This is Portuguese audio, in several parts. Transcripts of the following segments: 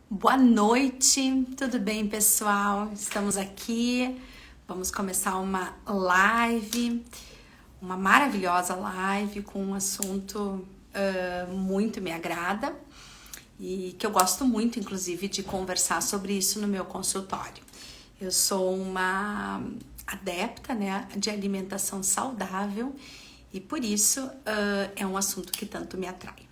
Boa noite, tudo bem, pessoal? Estamos aqui, vamos começar uma live, uma maravilhosa live com um assunto muito me agrada e que eu gosto muito, inclusive, de conversar sobre isso no meu consultório. Eu sou uma adepta, né, de alimentação saudável e por isso é um assunto que tanto me atrai.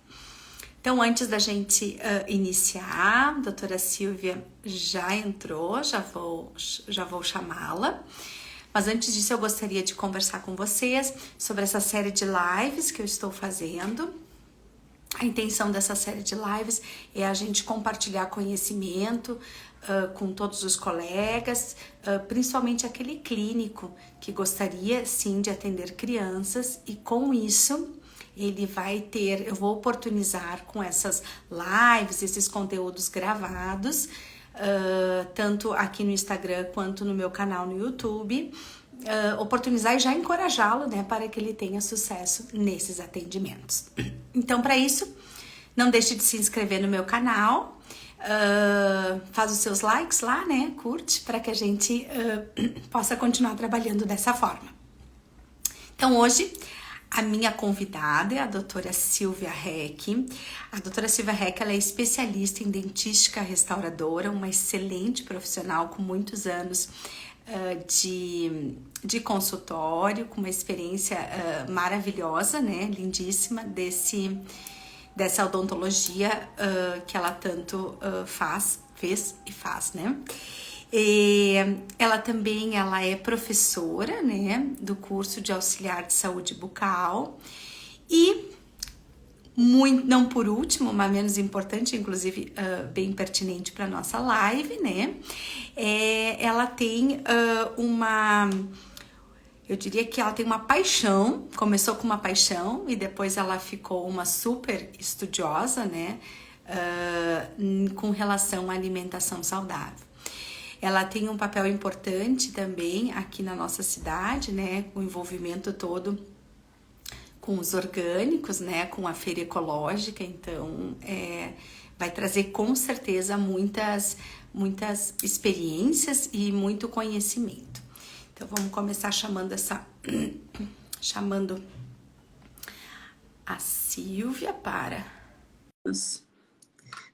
Então, antes da gente iniciar, a doutora Silvia já entrou, já vou chamá-la. Mas antes disso, eu gostaria de conversar com vocês sobre essa série de lives que eu estou fazendo. A intenção dessa série de lives é a gente compartilhar conhecimento com todos os colegas, principalmente aquele clínico que gostaria sim de atender crianças e com isso ele vai ter, eu vou oportunizar com essas lives, esses conteúdos gravados, tanto aqui no Instagram quanto no meu canal no YouTube, oportunizar e já encorajá-lo, né, para que ele tenha sucesso nesses atendimentos. Então, para isso, não deixe de se inscrever no meu canal, faz os seus likes lá, né, curte, para que a gente possa continuar trabalhando dessa forma. Então, hoje, a minha convidada é a doutora Silvia Heck. A doutora Silvia Heck, ela é especialista em dentística restauradora, uma excelente profissional com muitos anos de consultório, com uma experiência maravilhosa, né, lindíssima, dessa odontologia que ela tanto fez e faz, né. E ela também é professora, né, do curso de auxiliar de saúde bucal e muito, não por último, mas menos importante, inclusive bem pertinente para nossa live, né? Ela tem eu diria que ela tem uma paixão, começou com uma paixão e depois ela ficou uma super estudiosa, né? Com relação à alimentação saudável. Ela tem um papel importante também aqui na nossa cidade, né? Com o envolvimento todo com os orgânicos, né? Com a feira ecológica, então vai trazer com certeza muitas experiências e muito conhecimento. Então vamos começar chamando a Silvia para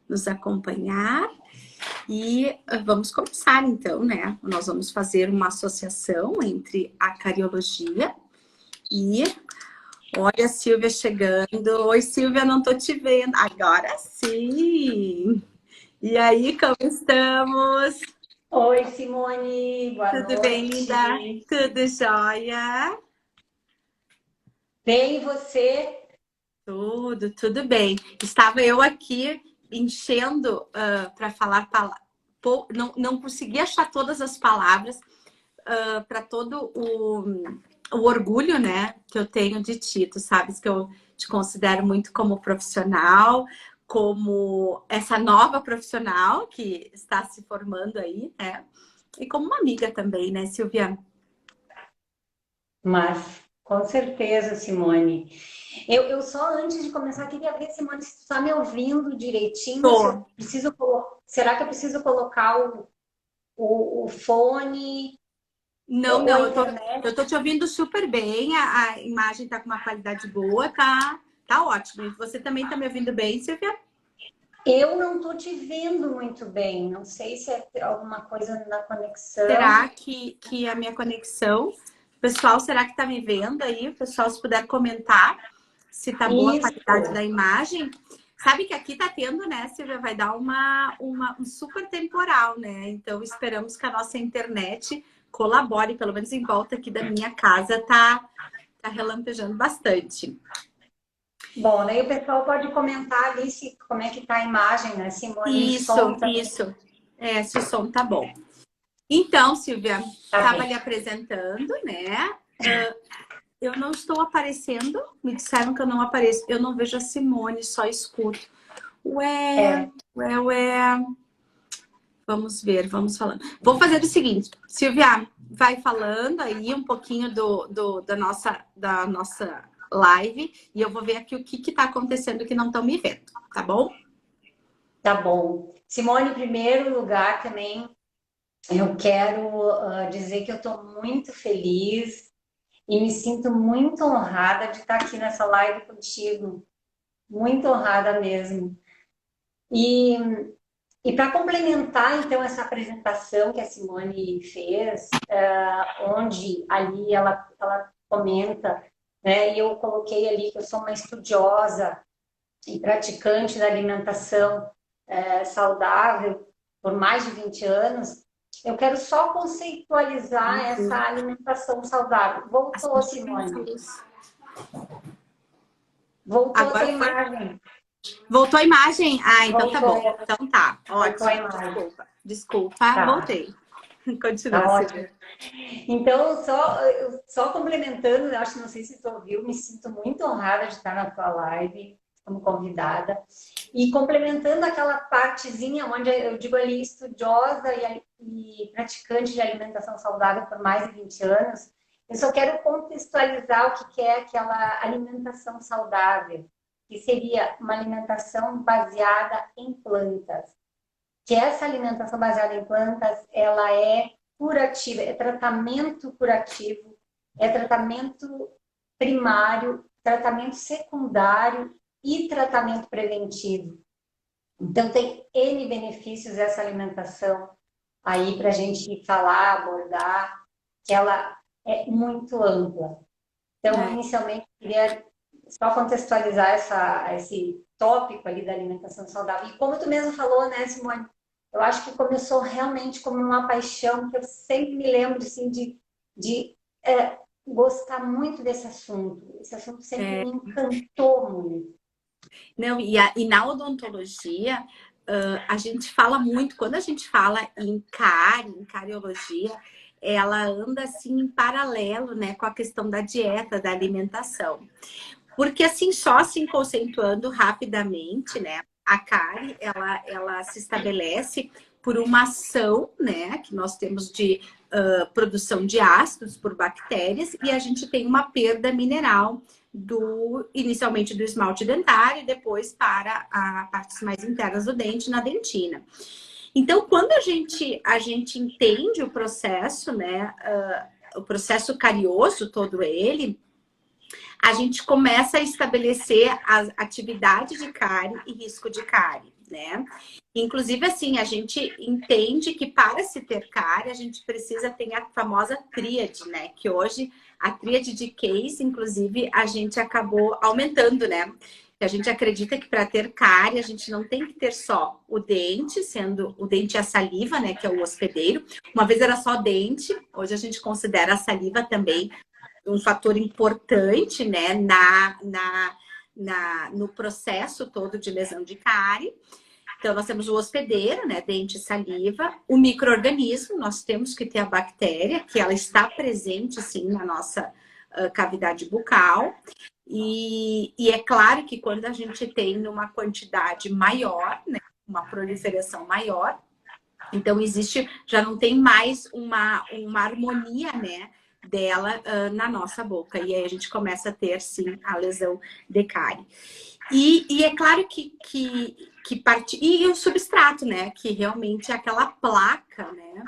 nos acompanhar. E vamos começar então, né? Nós vamos fazer uma associação entre a cariologia e... Olha a Silvia chegando. Oi, Silvia, não tô te vendo. Agora sim! E aí, como estamos? Oi, Simone, boa Tudo bem, noite. linda? Tudo jóia? Bem, e você? Tudo bem. Estava eu aqui enchendo para falar, não consegui achar todas as palavras para todo o orgulho, né, que eu tenho de ti. Tu sabes que eu te considero muito como profissional, como essa nova profissional que está se formando aí, né? E como uma amiga também, né, Silvia? Mas, com certeza, Simone. Eu só, antes de começar, queria ver, Simone, se tu está me ouvindo direitinho, se eu Tô. preciso, será que eu preciso colocar o fone Não, ou a não, internet? eu tô te ouvindo super bem, a imagem tá com uma qualidade boa, tá ótimo. E você também tá me ouvindo bem, Silvia? Eu não estou te vendo muito bem, não sei se é alguma coisa na conexão. Será que a minha conexão... Pessoal, será que tá me vendo aí? O pessoal, se puder comentar se tá boa a qualidade Isso. da imagem. Sabe que aqui tá tendo, né, Silvia? Vai dar um super temporal, né? Então, esperamos que a nossa internet colabore, pelo menos em volta aqui da minha casa, tá relampejando bastante. Bom, daí o pessoal pode comentar ali como é que tá a imagem, né, Simone? E o som também Isso. Se o som tá bom. Então, Silvia, tá estava bem. lhe apresentando, né? Eu não estou aparecendo. Me disseram que eu não apareço. Eu não vejo a Simone, só escuto. Ué. É, Vamos ver, vamos falando. Vou fazer o seguinte, Silvia, vai falando aí um pouquinho da nossa live e eu vou ver aqui o que está acontecendo que não estão me vendo, tá bom? Tá bom. Simone, em primeiro lugar também, eu quero dizer que eu estou muito feliz e me sinto muito honrada de estar aqui nessa live contigo. Muito honrada mesmo. E, e para complementar, então, essa apresentação que a Simone fez, onde ali ela comenta, né, e eu coloquei ali que eu sou uma estudiosa e praticante da alimentação saudável por mais de 20 anos, eu quero só conceitualizar essa Uhum. alimentação saudável. Voltou, Simone. Voltou a tua Agora foi? imagem. Voltou a imagem? Ah, então tá Voltou, bom. Então tá, voltou a ótimo. imagem. Desculpa. Desculpa, Tá, voltei. Continua, tá Silvia. ótimo. Então, só complementando, eu acho, não sei se tu ouviu, me sinto muito honrada de estar na tua live como convidada. E complementando aquela partezinha onde eu digo ali estudiosa e praticante de alimentação saudável por mais de 20 anos, eu só quero contextualizar o que é aquela alimentação saudável, que seria uma alimentação baseada em plantas. Que essa alimentação baseada em plantas, ela é curativa, é tratamento curativo, é tratamento primário, tratamento secundário e tratamento preventivo. Então, tem N benefícios essa alimentação aí para a gente falar, abordar, que ela é muito ampla. Então, É, inicialmente, eu queria só contextualizar esse tópico ali da alimentação saudável. E como tu mesmo falou, né, Simone? Eu acho que começou realmente como uma paixão, que eu sempre me lembro assim, de gostar muito desse assunto. Esse assunto sempre é. me encantou muito. Não, e na odontologia, a gente fala muito, quando a gente fala em cariologia, ela anda assim em paralelo, né, com a questão da dieta, da alimentação. Porque assim, só assim conceituando rapidamente, né, a cárie, ela se estabelece por uma ação, né, que nós temos de produção de ácidos por bactérias e a gente tem uma perda mineral inicialmente do esmalte dentário e depois para as partes mais internas do dente, na dentina. Então, quando a gente entende o processo, né, o processo carioso todo ele, a gente começa a estabelecer a atividade de cárie e risco de cárie, né? Inclusive, assim, a gente entende que para se ter cárie, a gente precisa ter a famosa tríade, né? Que hoje, a tríade de Case, inclusive, a gente acabou aumentando, né? Que a gente acredita que para ter cárie, a gente não tem que ter só o dente, sendo o dente e a saliva, né? Que é o hospedeiro. Uma vez era só dente, hoje a gente considera a saliva também um fator importante, né, no processo todo de lesão de cárie. Então, nós temos o hospedeiro, né, dente e saliva, o micro-organismo, nós temos que ter a bactéria, que ela está presente, sim, na nossa cavidade bucal. E é claro que quando a gente tem uma quantidade maior, né, uma proliferação maior, então existe, já não tem mais uma harmonia, né, dela na nossa boca. E aí a gente começa a ter, sim, a lesão de cárie. E é claro que parte. E o substrato, né? Que realmente é aquela placa, né?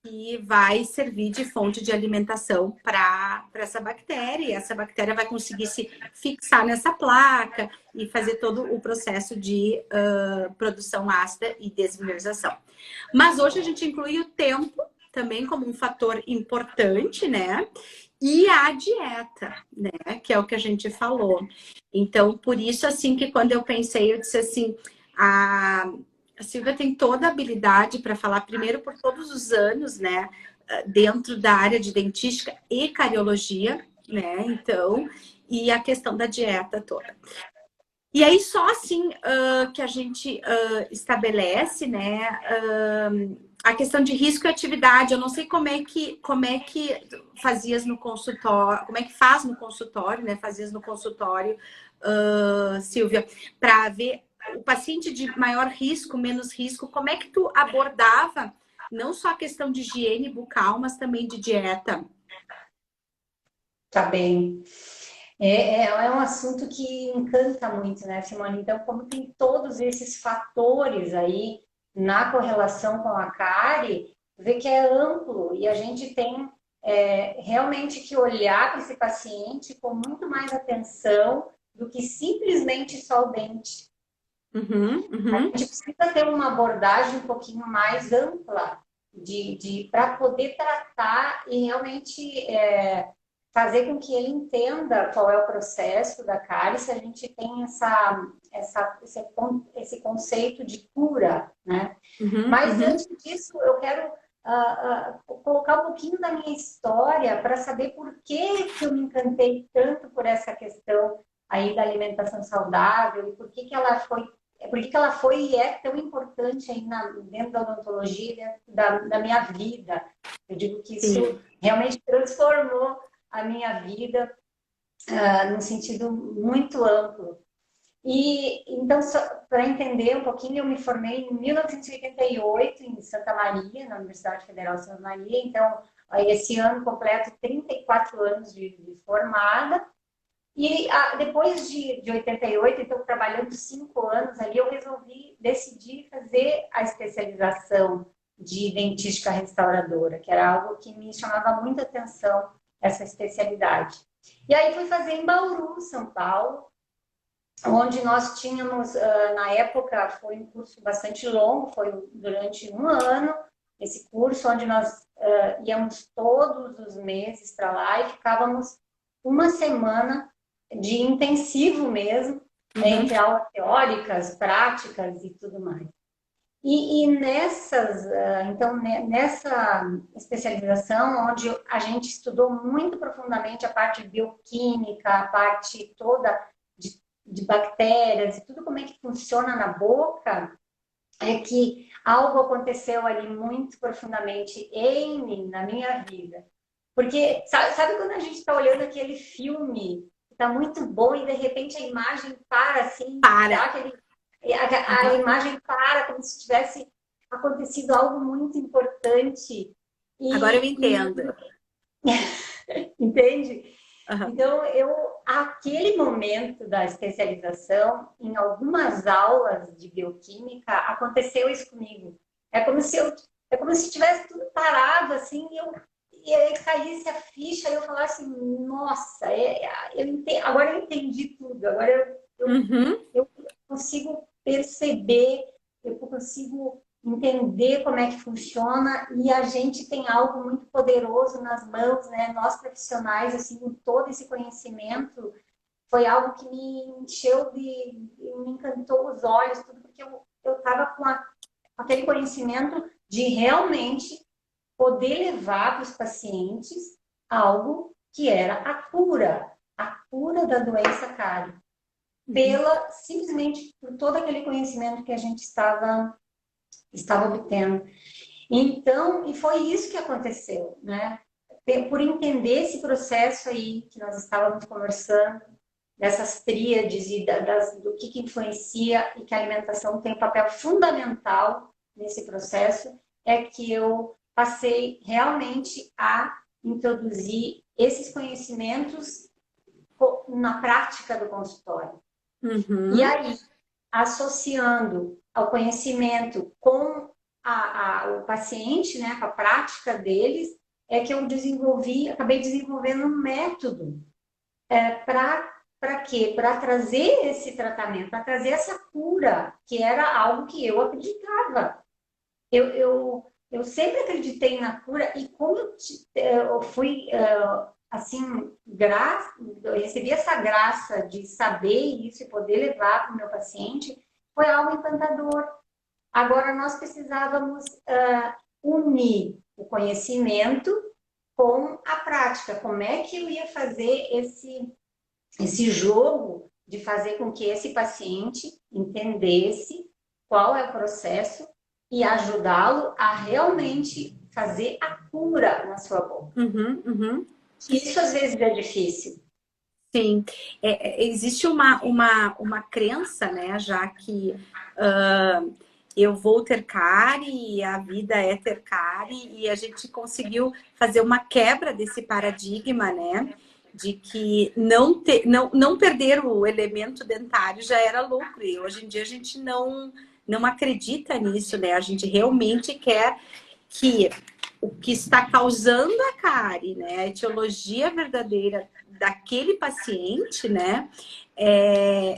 Que vai servir de fonte de alimentação para essa bactéria. E essa bactéria vai conseguir se fixar nessa placa e fazer todo o processo de produção ácida e desmineralização. Mas hoje a gente inclui o tempo também como um fator importante, né? E a dieta, né? Que é o que a gente falou. Então, por isso, assim, que quando eu pensei, eu disse assim, a Silvia tem toda a habilidade para falar, primeiro, por todos os anos, né? Dentro da área de dentística e cariologia, né? Então, e a questão da dieta toda. E aí, só assim que a gente estabelece, né? A questão de risco e atividade. Eu não sei como é que fazias no consultório, como é que faz no consultório, né? Fazias no consultório, Silvia, para ver o paciente de maior risco, menos risco, como é que tu abordava não só a questão de higiene bucal, mas também de dieta? Tá bem. É um assunto que encanta muito, né, Simone? Então, como tem todos esses fatores aí na correlação com a cárie, vê que é amplo e a gente tem realmente que olhar para esse paciente com muito mais atenção do que simplesmente só o dente. Uhum, A uhum, gente precisa ter uma abordagem um pouquinho mais ampla para poder tratar e realmente fazer com que ele entenda qual é o processo da cárie, se a gente tem esse conceito de cura, né? uhum, Mas uhum. antes disso, eu quero colocar um pouquinho da minha história para saber por que eu me encantei tanto por essa questão aí da alimentação saudável e por que ela foi e é tão importante aí dentro da odontologia, dentro da minha vida. Eu digo que isso Sim. realmente transformou a minha vida num sentido muito amplo. E então, para entender um pouquinho, eu me formei em 1988 em Santa Maria, na Universidade Federal de Santa Maria. Então, aí, esse ano completo 34 anos de formada. E depois de 88, então trabalhando 5 anos ali, eu decidi fazer a especialização de dentística restauradora, que era algo que me chamava muita atenção, essa especialidade. E aí fui fazer em Bauru, São Paulo, onde nós tínhamos, na época, foi um curso bastante longo, foi durante um ano, esse curso, onde nós íamos todos os meses para lá e ficávamos uma semana de intensivo mesmo, Uhum, entre aulas teóricas, práticas e tudo mais. E nessa especialização, onde a gente estudou muito profundamente a parte bioquímica, a parte toda de bactérias e tudo como é que funciona na boca, é que algo aconteceu ali muito profundamente em mim, na minha vida. Porque sabe quando a gente está olhando aquele filme, está muito bom e de repente a imagem para assim, dá para. aquele a Aham. imagem para como se tivesse acontecido algo muito importante Agora eu e entendo. entende? Aham. Então aquele momento da especialização, em algumas aulas de bioquímica, aconteceu isso comigo. É como se é como se tivesse tudo parado assim e aí caísse a ficha e eu falasse, nossa, agora eu entendi tudo, agora Uhum. eu consigo perceber, eu consigo entender como é que funciona e a gente tem algo muito poderoso nas mãos, né? Nós profissionais, assim, com todo esse conhecimento, foi algo que me encheu me encantou os olhos, tudo porque eu estava com aquele conhecimento de realmente poder levar para os pacientes algo que era a cura da doença cárie Uhum. pela simplesmente por todo aquele conhecimento que a gente estava obtendo. Então, e foi isso que aconteceu, né? Por entender esse processo aí que nós estávamos conversando, dessas tríades e do que influencia e que a alimentação tem um papel fundamental nesse processo, é que eu passei realmente a introduzir esses conhecimentos na prática do consultório. E Uhum. aí, associando ao conhecimento com o paciente, né, com a prática deles, é que eu acabei desenvolvendo um método para quê? Para trazer esse tratamento, para trazer essa cura, que era algo que eu acreditava. Eu sempre acreditei na cura e como eu fui assim, eu recebi essa graça de saber isso e poder levar para o meu paciente, foi algo encantador. Agora, nós precisávamos unir o conhecimento com a prática. Como é que eu ia fazer esse jogo de fazer com que esse paciente entendesse qual é o processo e ajudá-lo a realmente fazer a cura na sua boca? Uhum. Uhum. Isso às vezes é difícil. Sim. Existe uma crença, né, já que eu vou ter cárie, a vida é ter cárie, e a gente conseguiu fazer uma quebra desse paradigma, né? de que não perder o elemento dentário já era lucro. E hoje em dia a gente não acredita nisso, né? A gente realmente quer que o que está causando a cárie, né? A etiologia verdadeira daquele paciente, né?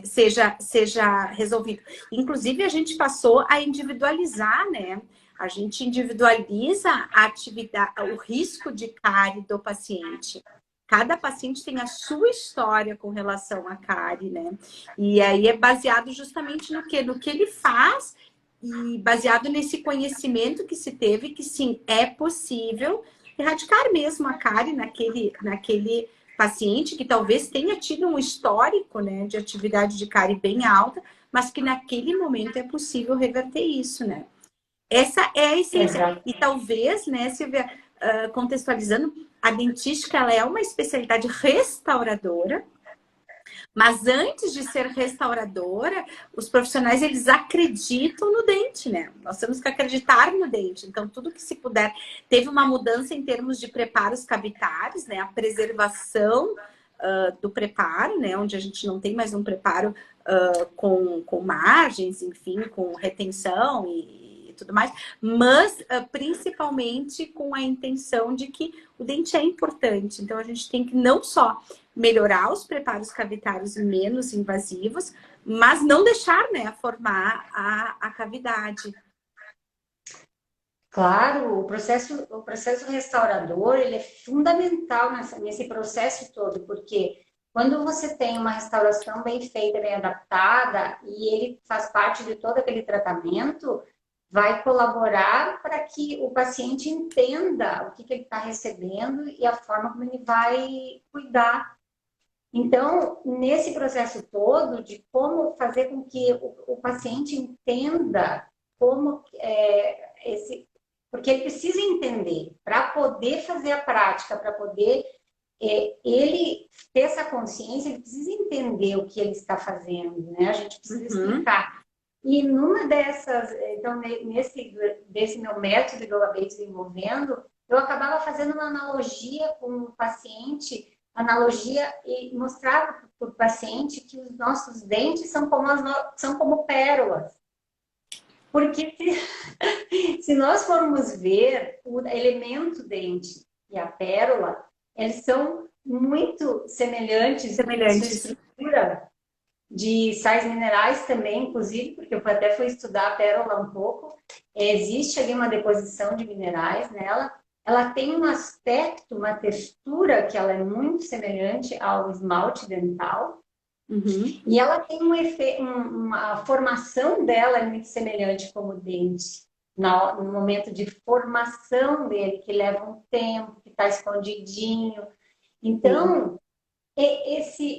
Seja resolvido. Inclusive, a gente passou a individualizar, né? A gente individualiza a atividade, o risco de cárie do paciente. Cada paciente tem a sua história com relação à cárie, né? E aí é baseado justamente no quê? No que ele faz e baseado nesse conhecimento que se teve que sim, é possível erradicar mesmo a cárie naquele paciente que talvez tenha tido um histórico, né, de atividade de cárie bem alta, mas que naquele momento é possível reverter isso, né? Essa é a essência. Exato. E talvez, né, Silvia, contextualizando, a dentística ela é uma especialidade restauradora, mas antes de ser restauradora, os profissionais eles acreditam no dente, né? Nós temos que acreditar no dente. Então, tudo que se puder. Teve uma mudança em termos de preparos cavitários, né? A preservação do preparo, né? Onde a gente não tem mais um preparo com margens, enfim, com retenção e tudo mais, mas principalmente com a intenção de que o dente é importante. Então, a gente tem que não só melhorar os preparos cavitários menos invasivos, mas não deixar, né, formar a cavidade. Claro, o processo restaurador, ele é fundamental nesse processo todo, porque quando você tem uma restauração bem feita, bem adaptada, e ele faz parte de todo aquele tratamento, vai colaborar para que o paciente entenda o que ele está recebendo e a forma como ele vai cuidar. Então, nesse processo todo de como fazer com que o paciente entenda como porque ele precisa entender para poder fazer a prática, para poder ele ter essa consciência, ele precisa entender o que ele está fazendo, né? A gente precisa explicar. E numa dessas, então, desse meu método que eu acabei desenvolvendo, eu acabava fazendo uma analogia com o paciente, e mostrava para o paciente que os nossos dentes são como pérolas. Porque se nós formos ver o elemento dente e a pérola, eles são muito semelhantes na sua estrutura, de sais minerais também, inclusive, porque eu até fui estudar a pérola um pouco. Existe ali uma deposição de minerais nela. Ela tem um aspecto, uma textura que ela é muito semelhante ao esmalte dental. E ela tem uma formação dela é muito semelhante como o dente. No momento de formação dele, que leva um tempo, que está escondidinho. Então,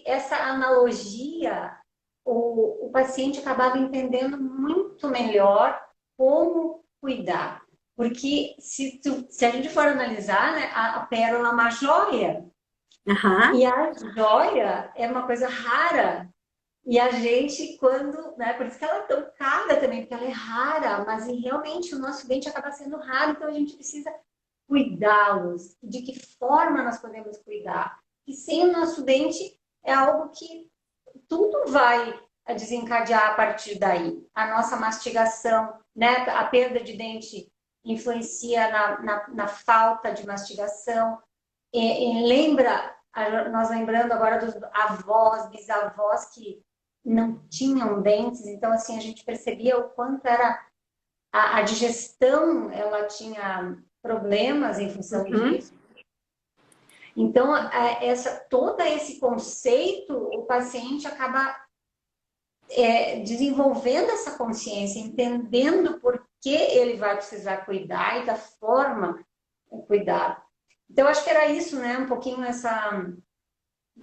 essa analogia, o paciente acabava entendendo muito melhor como cuidar. Porque se a gente for analisar, né, a pérola é uma joia. E a joia é uma coisa rara. E a gente, né, por isso que ela é tão cara também, porque ela é rara, mas realmente o nosso dente acaba sendo raro, então a gente precisa cuidá-los. De que forma nós podemos cuidar? E sem o nosso dente é algo que tudo vai desencadear a partir daí. A nossa mastigação, né? A perda de dente influencia na falta de mastigação. Nós lembrando agora dos avós, bisavós que não tinham dentes, então assim a gente percebia o quanto era a digestão, ela tinha problemas em função disso. Então, todo esse conceito, o paciente acaba desenvolvendo essa consciência, entendendo por que ele vai precisar cuidar e da forma de cuidar. Então, acho que era isso, né? Um pouquinho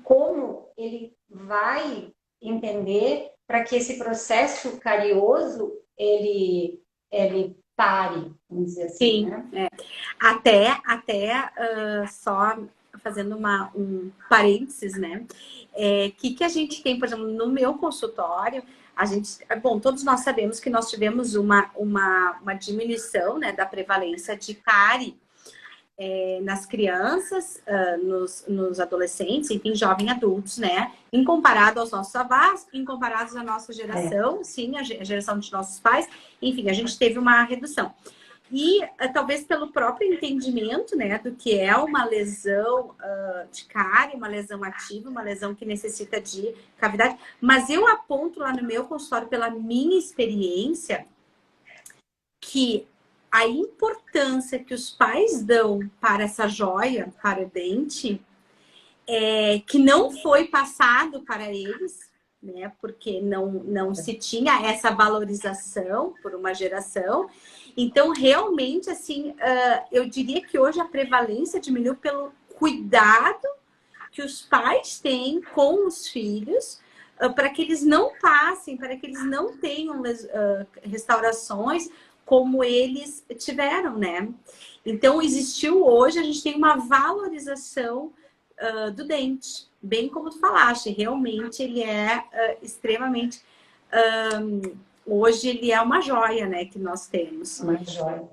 como ele vai entender para que esse processo carioso, ele pare, vamos dizer assim. Sim, né? Até só fazendo um parênteses, né? Que a gente tem, por exemplo, no meu consultório, todos nós sabemos que nós tivemos uma diminuição, né, da prevalência de cárie nas crianças, nos adolescentes, enfim, jovens adultos, né? Em comparado aos nossos avós, em comparados à nossa geração, sim, a geração dos nossos pais, enfim, a gente teve uma redução. E talvez pelo próprio entendimento, né, do que é uma lesão de cárie, uma lesão ativa, uma lesão que necessita de cavidade. Mas eu aponto lá no meu consultório, pela minha experiência, que a importância que os pais dão para essa joia, para o dente, que não foi passado para eles, né? Porque não se tinha essa valorização por uma geração. Então, realmente, assim, eu diria que hoje a prevalência diminuiu pelo cuidado que os pais têm com os filhos, para que eles não passem, para que eles não tenham restaurações como eles tiveram, né? Então, existiu hoje, a gente tem uma valorização do dente, bem como tu falaste, realmente ele é extremamente... hoje ele é uma joia, né, que nós temos. Uma joia.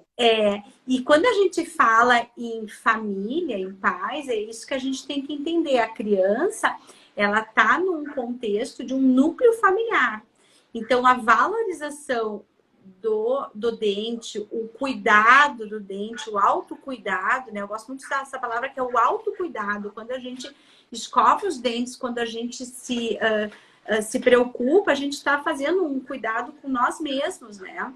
E quando a gente fala em família, em pais, é isso que a gente tem que entender. A criança, ela tá num contexto de um núcleo familiar. Então, a valorização do dente, o cuidado do dente, o autocuidado, né? Eu gosto muito dessa palavra que é o autocuidado. Quando a gente escova os dentes, quando a gente se preocupa, a gente está fazendo um cuidado com nós mesmos, né?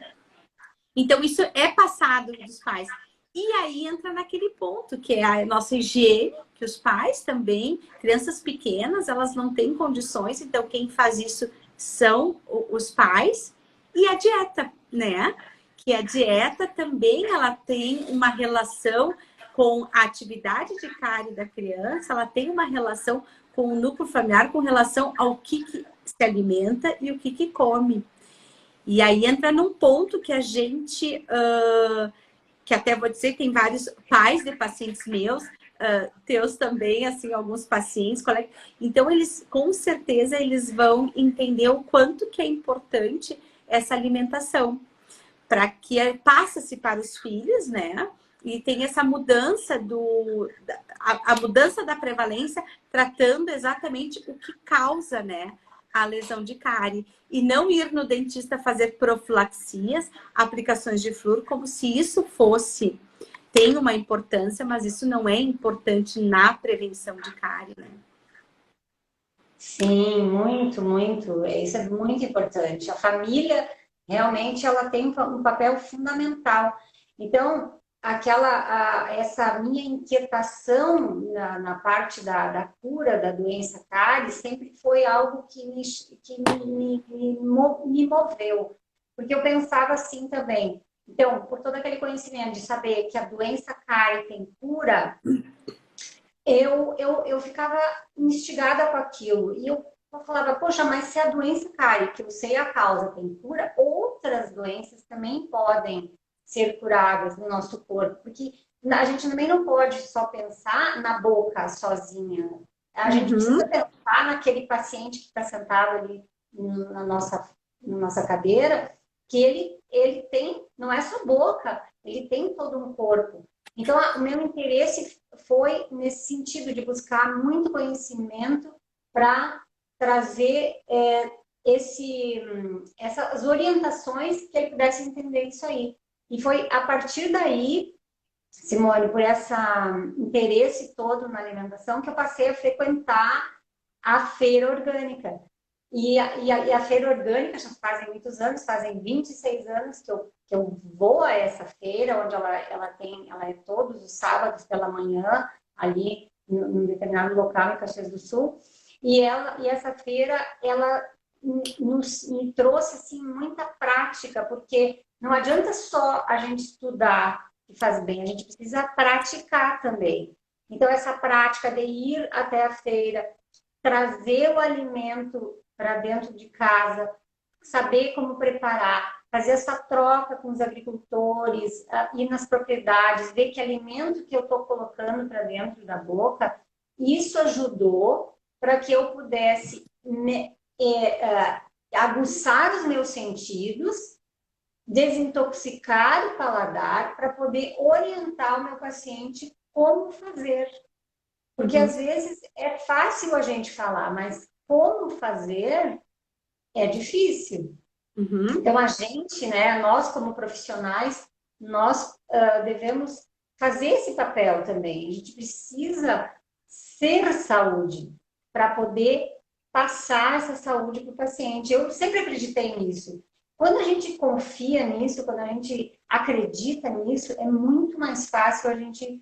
Então, isso é passado dos pais. E aí entra naquele ponto, que é a nossa higiene, que os pais também, crianças pequenas, elas não têm condições, então quem faz isso são os pais. E a dieta, né? Que a dieta também, ela tem uma relação com a atividade de cárie da criança, ela tem uma relação com o núcleo familiar, com relação ao que se alimenta e o que come. E aí entra num ponto que a gente, que até vou dizer, tem vários pais de pacientes meus, teus também, assim, alguns pacientes, colegas. Então, eles, com certeza, eles vão entender o quanto que é importante essa alimentação, para que passe-se para os filhos, né? E tem essa mudança a mudança da prevalência, tratando exatamente o que causa, né, a lesão de cárie. E não ir no dentista fazer profilaxias, aplicações de flúor, como se isso tem uma importância, mas isso não é importante na prevenção de cárie, né? Sim, muito, muito. Isso é muito importante. A família realmente ela tem um papel fundamental. Então, essa minha inquietação na parte da cura da doença cárie sempre foi algo que me moveu. Porque eu pensava assim também. Então, por todo aquele conhecimento de saber que a doença cárie tem cura, eu ficava instigada com aquilo. E eu falava, poxa, mas se a doença cárie, que eu sei a causa, tem cura, outras doenças também podem ser curadas no nosso corpo. Porque a gente também não pode só pensar na boca sozinha. A gente precisa pensar naquele paciente que está sentado ali na nossa cadeira, que ele tem, não é só boca, ele tem todo um corpo. Então, o meu interesse foi nesse sentido de buscar muito conhecimento para trazer essas orientações que ele pudesse entender isso aí. E foi a partir daí, Simone, por esse interesse todo na alimentação, que eu passei a frequentar a feira orgânica. E a feira orgânica já fazem muitos anos, fazem 26 anos que eu vou a essa feira, onde ela é todos os sábados pela manhã, ali num determinado local em Caxias do Sul. E essa feira, ela me trouxe assim, muita prática, porque não adianta só a gente estudar que faz bem, a gente precisa praticar também. Então, essa prática de ir até a feira, trazer o alimento para dentro de casa, saber como preparar, fazer essa troca com os agricultores, ir nas propriedades, ver que alimento que eu estou colocando para dentro da boca, isso ajudou para que eu pudesse aguçar os meus sentidos, desintoxicar o paladar para poder orientar o meu paciente como fazer. Porque Uhum. às vezes é fácil a gente falar, mas como fazer é difícil. Uhum. Então a gente, né, nós como profissionais, nós devemos fazer esse papel também. A gente precisa ser saúde para poder passar essa saúde para o paciente. Eu sempre acreditei nisso. Quando a gente confia nisso, quando a gente acredita nisso, é muito mais fácil a gente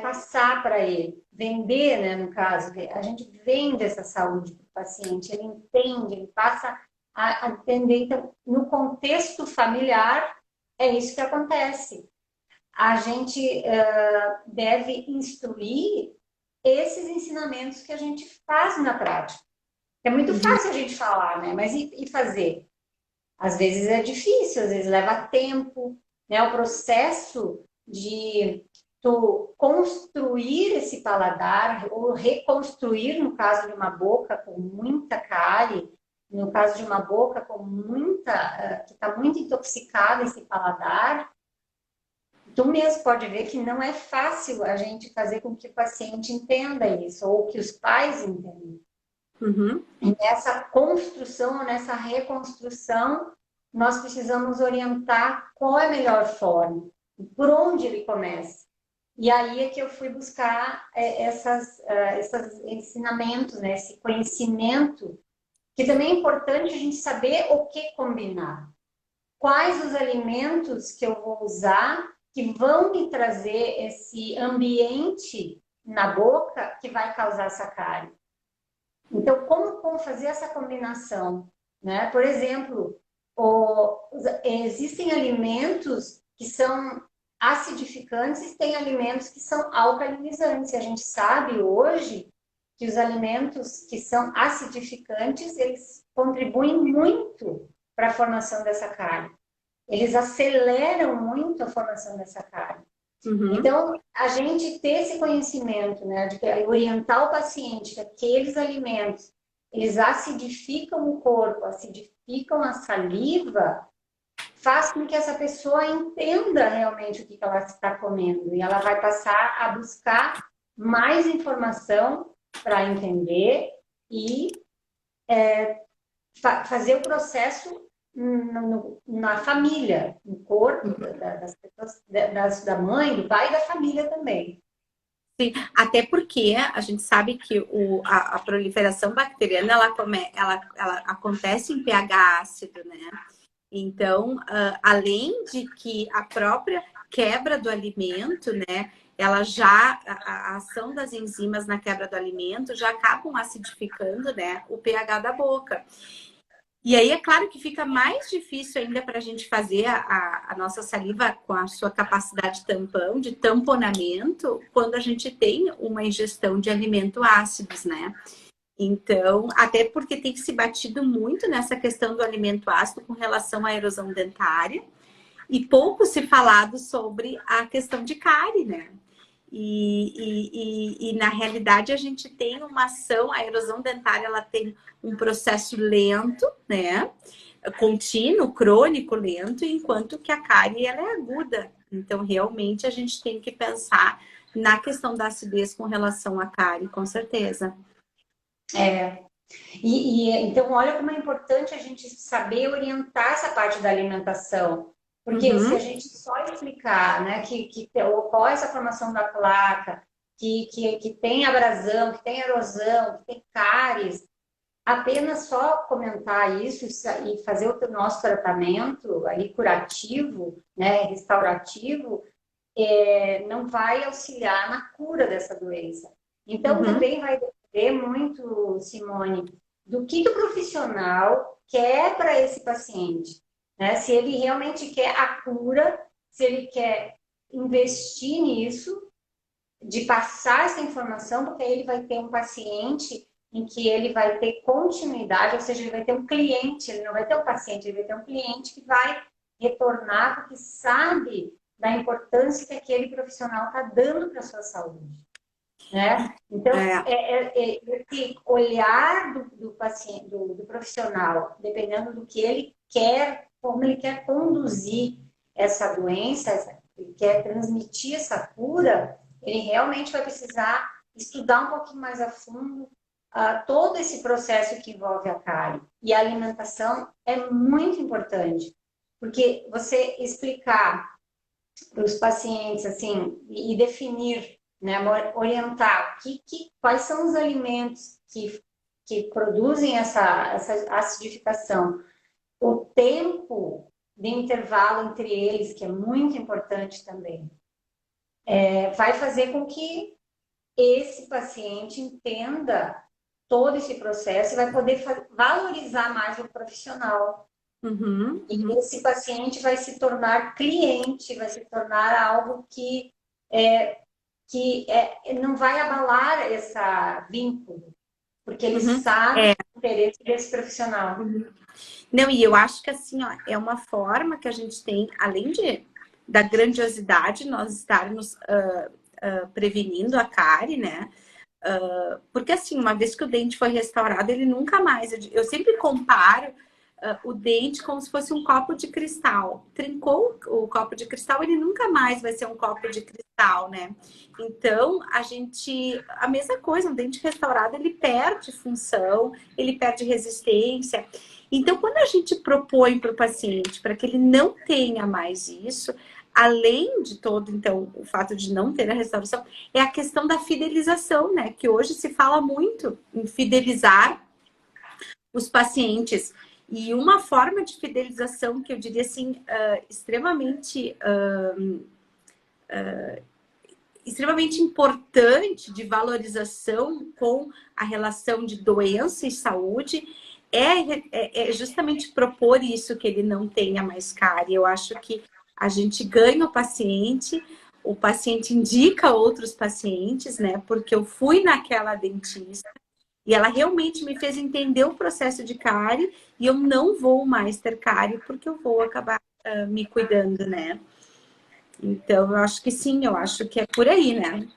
passar para ele, vender, né, no caso, a gente vende essa saúde para o paciente, ele entende, ele passa a entender. Então, no contexto familiar, é isso que acontece. A gente deve instruir esses ensinamentos que a gente faz na prática. É muito Uhum. fácil a gente falar, né? Mas e fazer? Às vezes é difícil, às vezes leva tempo, né? O processo de tu construir esse paladar ou reconstruir, no caso de uma boca com muita cárie, no caso de uma boca com muita, que está muito intoxicada esse paladar, tu mesmo pode ver que não é fácil a gente fazer com que o paciente entenda isso, ou que os pais entendam. Uhum. E nessa construção, nessa reconstrução, nós precisamos orientar qual é a melhor forma, por onde ele começa. E aí é que eu fui buscar esses ensinamentos, né? Esse conhecimento, que também é importante a gente saber o que combinar. Quais os alimentos que eu vou usar que vão me trazer esse ambiente na boca que vai causar essa cárie. Então, como fazer essa combinação? Né? Por exemplo, existem alimentos que são acidificantes e tem alimentos que são alcalinizantes. A gente sabe hoje que os alimentos que são acidificantes, eles contribuem muito para a formação dessa cárie. Eles aceleram muito a formação dessa cárie. Uhum. Então, a gente ter esse conhecimento, né, de orientar o paciente que aqueles alimentos, eles acidificam o corpo, acidificam a saliva, faz com que essa pessoa entenda realmente o que ela está comendo. E ela vai passar a buscar mais informação para entender e fazer o processo na família, no corpo das pessoas, da mãe, do pai e da família também. Sim, até porque a gente sabe que a proliferação bacteriana ela acontece em pH ácido, né? Então, além de que a própria quebra do alimento, né? Ela já, a ação das enzimas na quebra do alimento já acabam acidificando, né? O pH da boca. E aí, é claro que fica mais difícil ainda para a gente fazer a nossa saliva com a sua capacidade tampão, de tamponamento, quando a gente tem uma ingestão de alimentos ácidos, né? Então, até porque tem se batido muito nessa questão do alimento ácido com relação à erosão dentária e pouco se falado sobre a questão de cárie, né? E na realidade a gente tem uma ação, a erosão dentária ela tem um processo lento, né? Contínuo, crônico, lento, enquanto que a cárie ela é aguda. Então realmente a gente tem que pensar na questão da acidez com relação à cárie, com certeza. É. Então, olha como é importante a gente saber orientar essa parte da alimentação. Porque se a Uhum, gente só explicar, né, que ocorre essa formação da placa, que tem abrasão, que tem erosão, que tem cáries, apenas só comentar isso e fazer o nosso tratamento ali curativo, né, restaurativo, não vai auxiliar na cura dessa doença. Então, uhum. também vai depender muito, Simone, do que o profissional quer para esse paciente. Né? Se ele realmente quer a cura, se ele quer investir nisso, de passar essa informação, porque aí ele vai ter um paciente em que ele vai ter continuidade, ou seja, ele vai ter um cliente, ele não vai ter um paciente, ele vai ter um cliente que vai retornar porque sabe da importância que aquele profissional está dando para a sua saúde. Né? Então, É, esse olhar do paciente, do profissional, dependendo do que ele quer, como ele quer conduzir essa doença, ele quer transmitir essa cura, ele realmente vai precisar estudar um pouquinho mais a fundo todo esse processo que envolve a cárie. E a alimentação é muito importante, porque você explicar para os pacientes assim e definir, né, orientar quais são os alimentos que produzem essa acidificação, o tempo de intervalo entre eles, que é muito importante também, vai fazer com que esse paciente entenda todo esse processo e vai poder valorizar mais o profissional. Uhum, E uhum. esse paciente vai se tornar cliente, vai se tornar algo que não vai abalar esse vínculo, porque ele Uhum. sabe o interesse desse profissional. Uhum. Não, e eu acho que assim, ó, é uma forma que a gente tem, além da grandiosidade, nós estarmos prevenindo a cárie, né? Porque assim, uma vez que o dente foi restaurado, ele nunca mais. Eu sempre comparo o dente como se fosse um copo de cristal. Trincou o copo de cristal, ele nunca mais vai ser um copo de cristal, né? Então, a mesma coisa, um dente restaurado, ele perde função, ele perde resistência. Então, quando a gente propõe para o paciente para que ele não tenha mais isso, além de todo, então, o fato de não ter a restauração, é a questão da fidelização, né? Que hoje se fala muito em fidelizar os pacientes. E uma forma de fidelização que eu diria assim, extremamente importante de valorização com a relação de doença e saúde é justamente propor isso, que ele não tenha mais cárie. Eu acho que a gente ganha o paciente indica outros pacientes, né? Porque eu fui naquela dentista e ela realmente me fez entender o processo de cárie e eu não vou mais ter cárie porque eu vou acabar me cuidando, né? Então, eu acho que sim, eu acho que é por aí, né?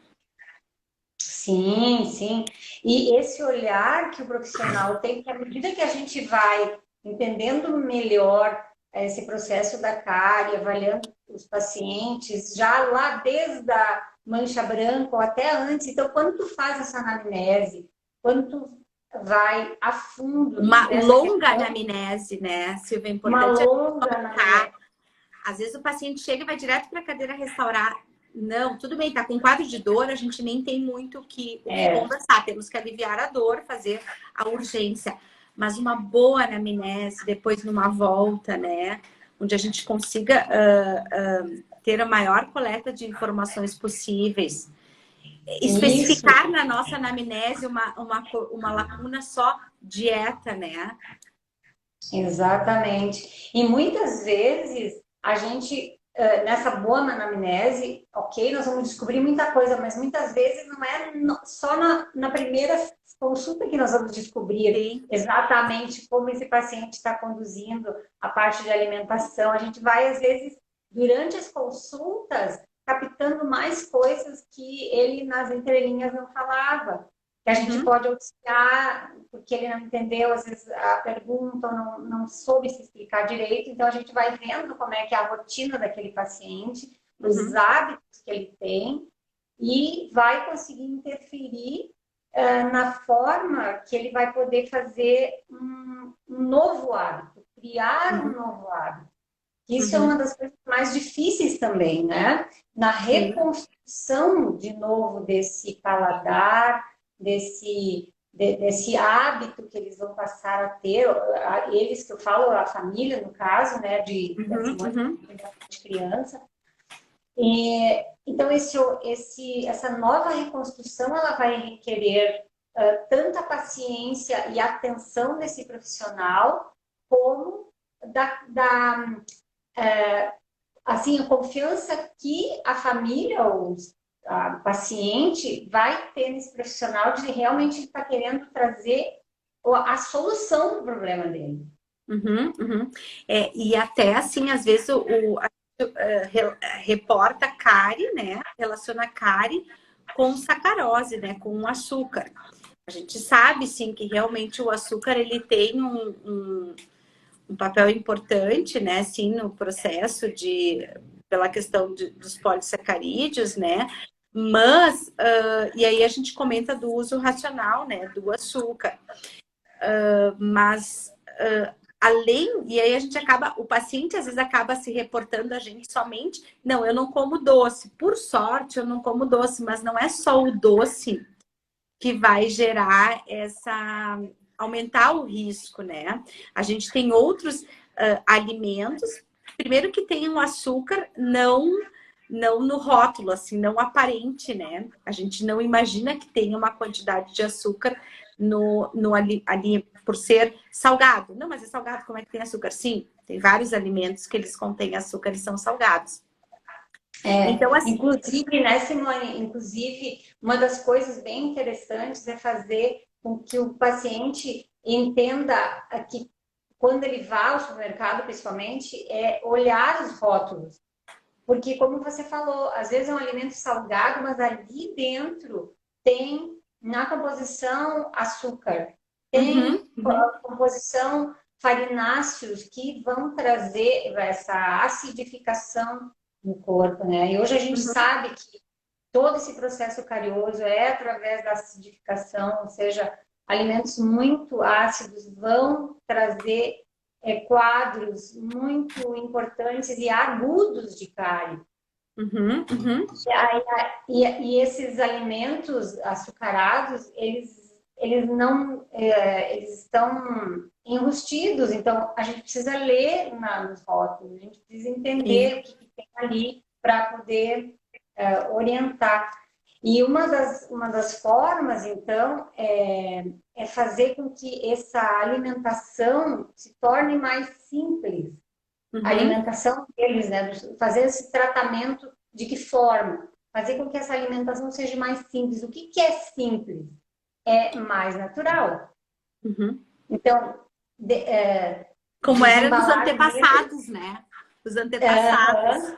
Sim, sim. E esse olhar que o profissional tem, que à medida que a gente vai entendendo melhor esse processo da cárie, avaliando os pacientes, já lá desde a mancha branca ou até antes. Então, quando tu faz essa anamnese, quando tu vai a fundo Uma nessa longa questão, anamnese, né, Silvia? É uma importante longa colocar. anamnese, Às vezes o paciente chega e vai direto para a cadeira restaurar. Não, tudo bem, tá com quadro de dor, a gente nem tem muito o que conversar. Temos que aliviar a dor, fazer a urgência. Mas uma boa anamnese, depois numa volta, né? Onde a gente consiga ter a maior coleta de informações possíveis. isso. Especificar na nossa anamnese uma lacuna só dieta, né? Exatamente. E muitas vezes a gente, nessa boa anamnese, ok, nós vamos descobrir muita coisa, mas muitas vezes não é só na primeira consulta que nós vamos descobrir Sim. exatamente como esse paciente está conduzindo a parte de alimentação. A gente vai, às vezes, durante as consultas, captando mais coisas que ele nas entrelinhas não falava, que a gente pode auxiliar, porque ele não entendeu, às vezes, a pergunta, ou não soube se explicar direito. Então, a gente vai vendo como é que é a rotina daquele paciente, os hábitos que ele tem, e vai conseguir interferir na forma que ele vai poder fazer um novo hábito, criar um novo hábito. Isso é uma das coisas mais difíceis também, né? Na Sim. reconstrução, de novo, desse paladar, desse hábito que eles vão passar a ter, eles que eu falo, a família, no caso, né, dessa mãe de criança. E, então, essa nova reconstrução, ela vai requerer tanta paciência e atenção desse profissional, como assim, a confiança que a família ou a paciente vai ter nesse profissional de realmente estar querendo trazer a solução para o problema dele. E até assim, às vezes reporta cárie, né? Relaciona cárie com sacarose, né? Com o açúcar. A gente sabe, sim, que realmente o açúcar ele tem um papel importante, né? Sim, no processo pela questão dos polissacarídeos, né? Mas, e aí a gente comenta do uso racional, né, do açúcar. Mas, além, e aí a gente acaba, o paciente às vezes acaba se reportando a gente somente, não, eu não como doce. Por sorte, eu não como doce, mas não é só o doce que vai gerar aumentar o risco, né? A gente tem outros alimentos, primeiro que tem um açúcar não no rótulo, assim, não aparente, né? A gente não imagina que tenha uma quantidade de açúcar no ali por ser salgado. Não, mas é salgado, como é que tem açúcar? Sim, tem vários alimentos que eles contêm açúcar e são salgados. Então, assim, Inclusive, né, Simone? Inclusive, uma das coisas bem interessantes é fazer com que o paciente entenda que quando ele vai ao supermercado, principalmente, é olhar os rótulos. Porque, como você falou, às vezes é um alimento salgado, mas ali dentro tem, na composição, açúcar, tem composição farináceos que vão trazer essa acidificação no corpo, né? E hoje a gente sabe que todo esse processo carioso é através da acidificação, ou seja, alimentos muito ácidos vão trazer quadros muito importantes e agudos de cárie. E esses alimentos açucarados, eles não, eles estão enrustidos, então a gente precisa ler nos rótulos, a gente precisa entender o que tem ali para poder orientar. E uma das formas, então, é fazer com que essa alimentação se torne mais simples. A alimentação deles, né? Fazer esse tratamento de que forma? Fazer com que essa alimentação seja mais simples. O que é simples? É mais natural. Então, como era dos antepassados, né? Os antepassados.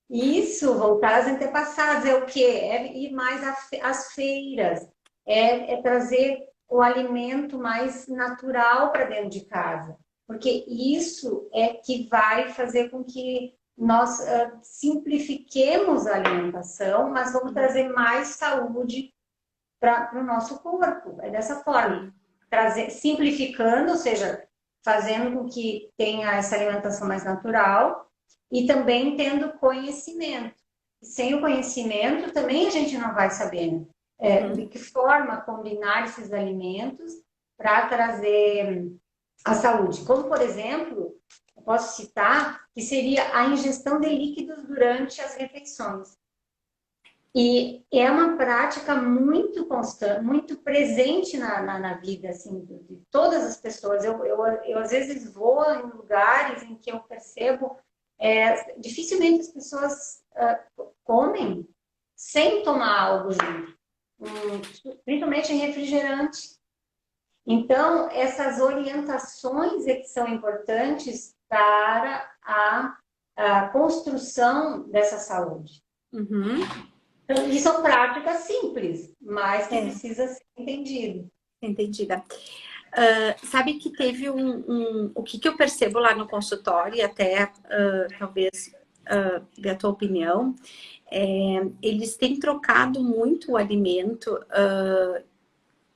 Isso, voltar aos antepassados. É o quê? É ir mais às feiras. É trazer o alimento mais natural para dentro de casa. Porque isso é que vai fazer com que nós simplifiquemos a alimentação, mas vamos trazer mais saúde para o nosso corpo. É dessa forma. Simplificando, ou seja, fazendo com que tenha essa alimentação mais natural e também tendo conhecimento. Sem o conhecimento, também a gente não vai saber de que forma combinar esses alimentos para trazer a saúde. Como, por exemplo, eu posso citar que seria a ingestão de líquidos durante as refeições. E é uma prática muito constante, muito presente na vida assim, de todas as pessoas. Eu, às vezes, vou em lugares em que eu percebo dificilmente as pessoas comem sem tomar algo junto, principalmente em refrigerante. Então, essas orientações é que são importantes para a construção dessa saúde. E são práticas simples, mas que precisa ser entendido. Entendida. Sabe que teve o que eu percebo lá no consultório, e até talvez ver a tua opinião, eles têm trocado muito o alimento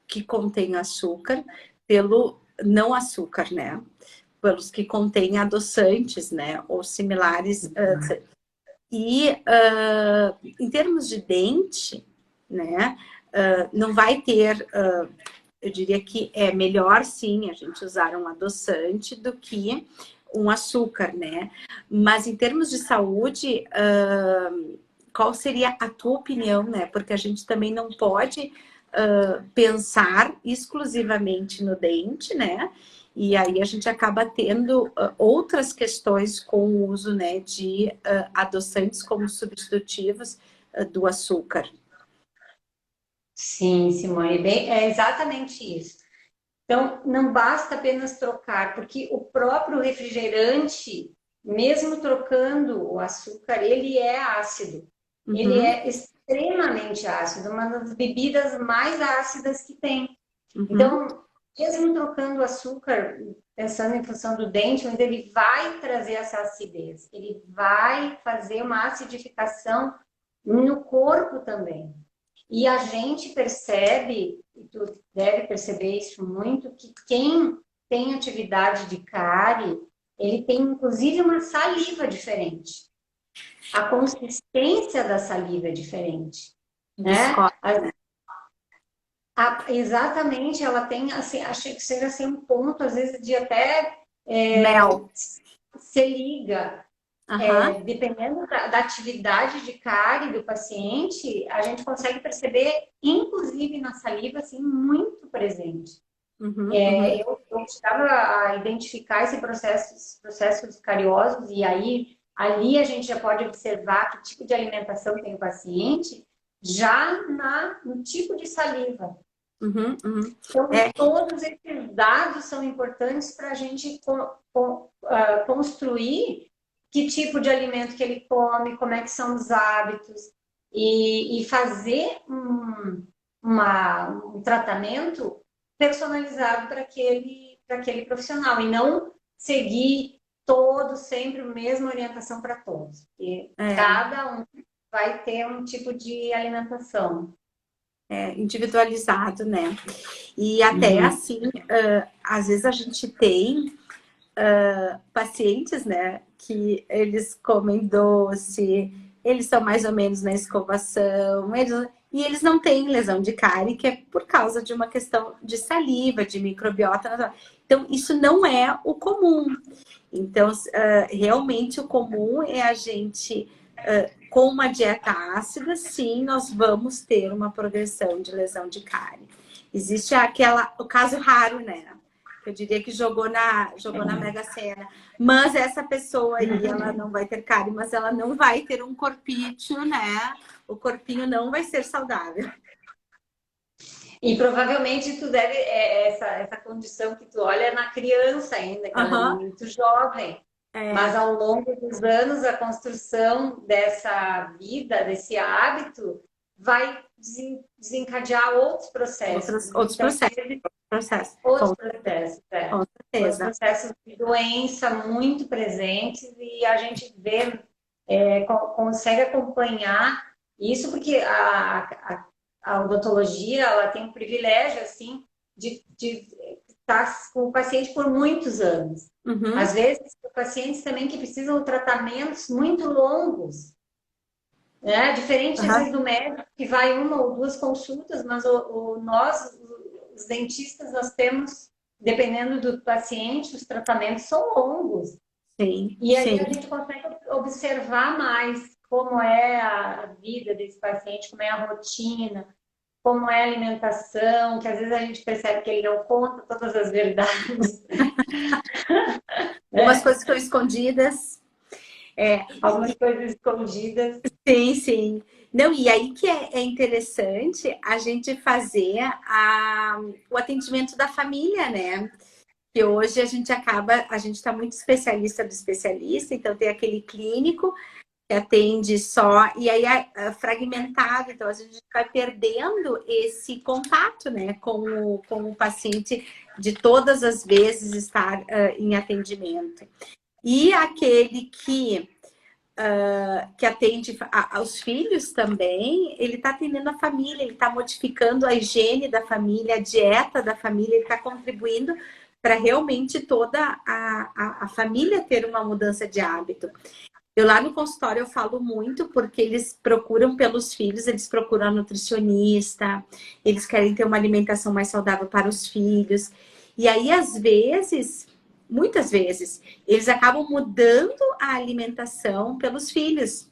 que contém açúcar pelo não açúcar, né? Pelos que contêm adoçantes, né? Ou similares. E em termos de dente, né? Não vai ter... eu diria que é melhor, sim, a gente usar um adoçante do que um açúcar, né? Mas em termos de saúde, qual seria a tua opinião, né? Porque a gente também não pode pensar exclusivamente no dente, né? E aí a gente acaba tendo outras questões com o uso, né, de adoçantes como substitutivos do açúcar. Sim, Simone, é exatamente isso. Então, não basta apenas trocar, porque o próprio refrigerante, mesmo trocando o açúcar, ele é ácido. Ele é extremamente ácido, uma das bebidas mais ácidas que tem. Então, mesmo trocando o açúcar, pensando em função do dente, mas ele vai trazer essa acidez, ele vai fazer uma acidificação no corpo também. E a gente percebe, e tu deve perceber isso muito, que quem tem atividade de cárie, ele tem inclusive uma saliva diferente. A consistência da saliva é diferente, né? Viscosa, né? Exatamente, ela tem, assim, achei que seja assim, um ponto, às vezes, de até Mel. se liga. Aham. Dependendo da atividade de cárie do paciente, a gente consegue perceber, inclusive na saliva, assim, muito presente. Uhum, uhum. Eu estava a identificar esses processos cariosos e aí ali a gente já pode observar que tipo de alimentação tem o paciente já no tipo de saliva. Uhum, uhum. Então, É, todos esses dados são importantes para a gente construir que tipo de alimento que ele come, como é que são os hábitos, e fazer um tratamento personalizado para aquele profissional, e não seguir todo sempre a mesma orientação para todos, porque é, cada um vai ter um tipo de alimentação. individualizado, né? E até Uhum. assim, às vezes a gente tem pacientes, né, que eles comem doce, eles são mais ou menos na escovação, e eles não têm lesão de cárie, que é por causa de uma questão de saliva, de microbiota. Então, isso não é o comum. Então, realmente o comum é a gente, com uma dieta ácida, sim, nós vamos ter uma progressão de lesão de cárie. Existe o caso raro, né? Eu diria que jogou na Mega Sena. Mas essa pessoa aí, ela não vai ter cárie, mas ela não vai ter um corpício, né? O corpinho não vai ser saudável. E provavelmente tu deve, essa condição que tu olha é na criança ainda, que ela é Aham. muito jovem. Mas É, ao longo dos anos, a construção dessa vida, desse hábito, vai desencadear outros processos. outros Muitas processos. vezes, Processos. outros processos, Com outros certeza. processos de doença muito presentes e a gente vê, consegue acompanhar isso porque a odontologia ela tem um privilégio assim de estar com o paciente por muitos anos. Às Uhum. vezes, pacientes também que precisam de tratamentos muito longos, né? Diferente às vezes Aham. do médico que vai uma ou duas consultas, mas nós, os dentistas, nós temos, dependendo do paciente, os tratamentos são longos. Sim, E aí sim. a gente consegue observar mais como é a vida desse paciente, como é a rotina, como é a alimentação, que às vezes a gente percebe que ele não conta todas as verdades, Algumas né? coisas estão escondidas. É, Algumas coisas escondidas. sim, sim. Não, e aí que é interessante a gente fazer o atendimento da família, né? Que hoje a gente está muito especialista do especialista, então tem aquele clínico que atende só, e aí é fragmentado, então a gente vai perdendo esse contato, né, com o paciente de todas as vezes estar em atendimento. E aquele que atende aos filhos também, ele está atendendo a família, ele está modificando a higiene da família, a dieta da família, ele está contribuindo para realmente toda a família ter uma mudança de hábito. Eu lá no consultório eu falo muito porque eles procuram pelos filhos, eles procuram a nutricionista, eles querem ter uma alimentação mais saudável para os filhos. E aí, às vezes, muitas vezes, eles acabam mudando a alimentação pelos filhos.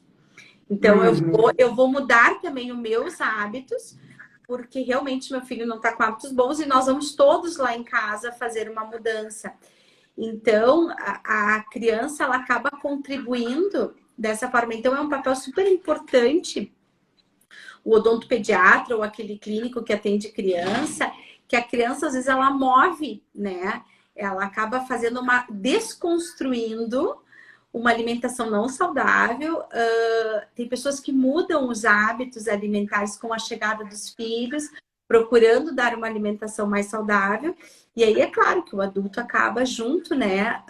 Então, Uhum. eu vou mudar também os meus hábitos, porque realmente meu filho não está com hábitos bons e nós vamos todos lá em casa fazer uma mudança. Então, a criança ela acaba contribuindo dessa forma. Então, é um papel super importante o odontopediatra ou aquele clínico que atende criança, que a criança às vezes ela move, né? Ela acaba fazendo desconstruindo uma alimentação não saudável. Tem pessoas que mudam os hábitos alimentares com a chegada dos filhos, procurando dar uma alimentação mais saudável. E aí é claro que o adulto acaba junto, né?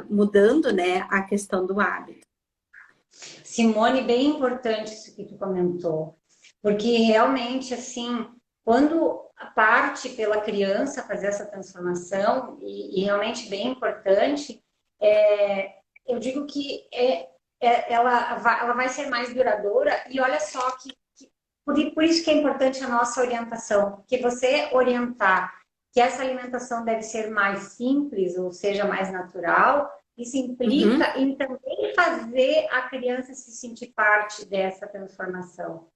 Mudando, né? A questão do hábito. Simone, bem importante isso que tu comentou, porque realmente, assim, quando parte pela criança fazer essa transformação, e realmente bem importante, eu digo que ela vai ser mais duradoura, e olha só por isso que é importante a nossa orientação, porque você orientar que essa alimentação deve ser mais simples, ou seja, mais natural, isso Uhum, implica em também fazer a criança se sentir parte dessa transformação.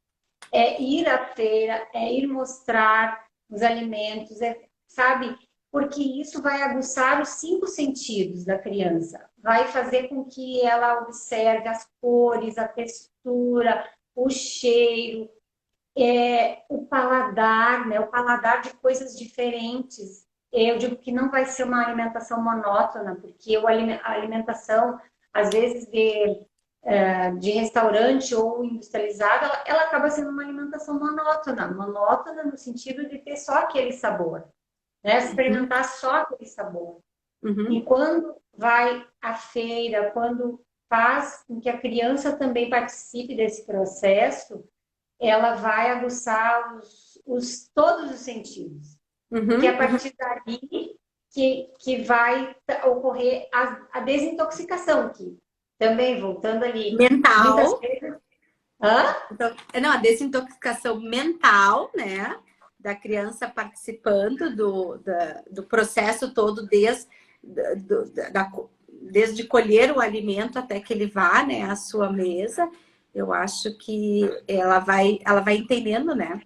É ir à feira, é ir mostrar os alimentos, sabe? Porque isso vai aguçar os 5 sentidos da criança, vai fazer com que ela observe as cores, a textura, o cheiro, o paladar, né? O paladar de coisas diferentes. Eu digo que não vai ser uma alimentação monótona, porque a alimentação, às vezes, de restaurante ou industrializada, ela acaba sendo uma alimentação monótona. Monótona no sentido de ter só aquele sabor, né? uhum, Experimentar só aquele sabor. E uhum. quando vai à feira, quando faz com que a criança também participe desse processo, ela vai aguçar todos os sentidos. Porque é Uhum, a uhum. partir dali que vai ocorrer a desintoxicação, que também, voltando ali, muitas Mental. vezes... Hã? Então, não, a desintoxicação mental, né? Da criança participando do processo todo, desde colher o alimento até que ele vá, né, à sua mesa. Eu acho que ela vai entendendo, né?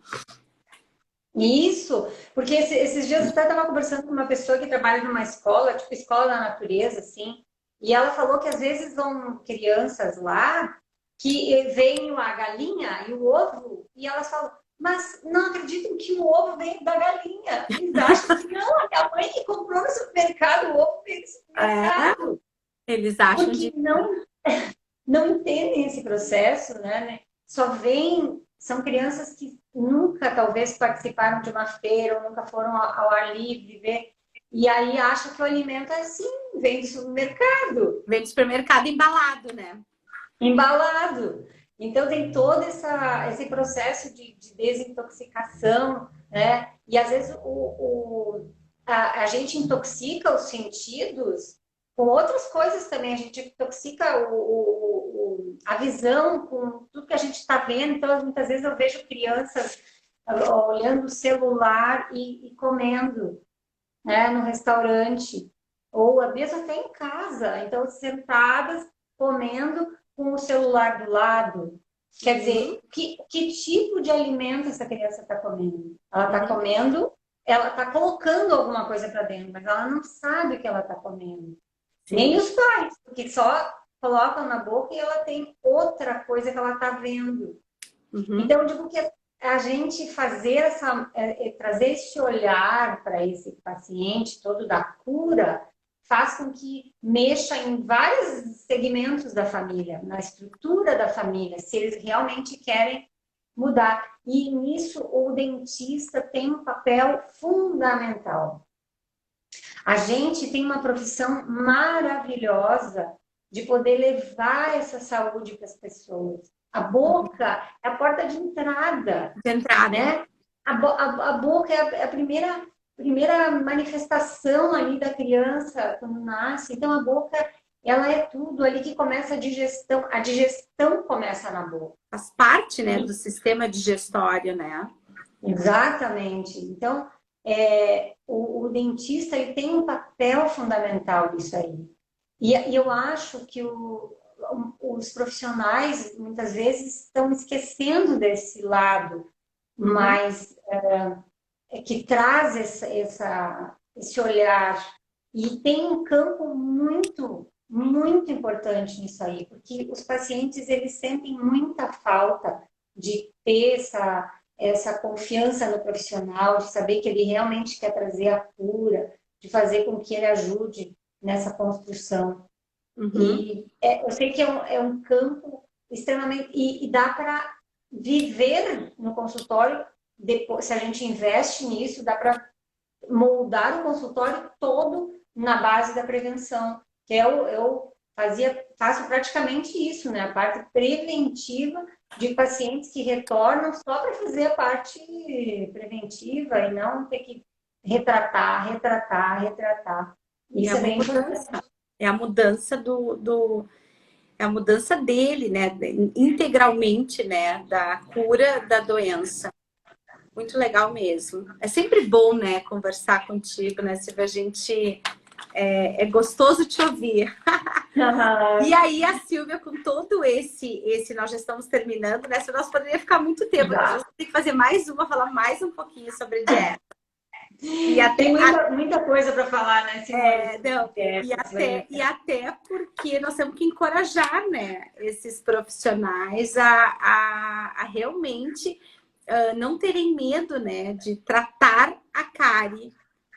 Isso, porque esses dias eu até estava conversando com uma pessoa que trabalha numa escola, tipo escola da natureza, assim, e ela falou que às vezes vão crianças lá que veem a galinha e o ovo, e elas falam, mas não acreditam que o ovo veio da galinha. Eles acham que não, é a mãe que comprou no supermercado, o ovo veio do É, supermercado, eles acham porque de. não entendem esse processo, né? Só vêm, são crianças que nunca, talvez, participaram de uma feira ou nunca foram ao ar livre ver, e aí acham que o alimento é assim, vem do supermercado, Vem do supermercado embalado, né? embalado. Então tem todo esse processo de desintoxicação, né? E às vezes a gente intoxica os sentidos com outras coisas também. A gente intoxica a visão com tudo que a gente está vendo. Então, muitas vezes eu vejo crianças olhando o celular e comendo, né, no restaurante, ou mesmo até em casa. Então, sentadas, comendo com o celular do lado. Quer Uhum, dizer, que tipo de alimento essa criança está comendo? Ela está uhum, comendo, ela está colocando alguma coisa para dentro, mas ela não sabe o que ela está comendo. Nem sim. os pais, porque só colocam na boca e ela tem outra coisa que ela está vendo. Uhum, Então, eu digo que a gente fazer trazer esse olhar para esse paciente todo da cura faz com que mexa em vários segmentos da família, na estrutura da família, se eles realmente querem mudar. E nisso o dentista tem um papel fundamental. A gente tem uma profissão maravilhosa de poder levar essa saúde para as pessoas. A boca é a porta de entrada, de entrada. né? A boca é a primeira manifestação ali da criança quando nasce. Então, a boca, ela é tudo ali que começa a digestão. A digestão começa na boca. Faz parte, né, do sistema digestório, né? Exatamente. Então, o dentista ele tem um papel fundamental nisso aí. E eu acho que os profissionais muitas vezes estão esquecendo desse lado Uhum, mais que traz esse olhar. E tem um campo muito importante nisso aí, porque os pacientes eles sentem muita falta de ter essa confiança no profissional, de saber que ele realmente quer trazer a cura, de fazer com que ele ajude nessa construção. uhum. E eu sei que é um campo extremamente. E dá para viver no consultório, depois, se a gente investe nisso, dá para moldar o consultório todo na base da prevenção, que é o faço praticamente isso, né? A parte preventiva de pacientes que retornam só para fazer a parte preventiva e não ter que retratar, retratar, retratar. E Isso a é bem importante. mudança. É a mudança é a mudança dele, né? Integralmente, né? Da cura da doença. Muito legal mesmo. É sempre bom, né? Conversar contigo, né, Silvia? A gente é gostoso te ouvir. E aí, a Silvia, com todo nós já estamos terminando, né? Se nós poderíamos ficar muito tempo, a gente tem que fazer mais uma, falar mais um pouquinho sobre dieta. E até, Tem muita coisa para falar, né, Simone? não, e até porque nós temos que encorajar, né, esses profissionais a realmente não terem medo, né, de tratar a cárie,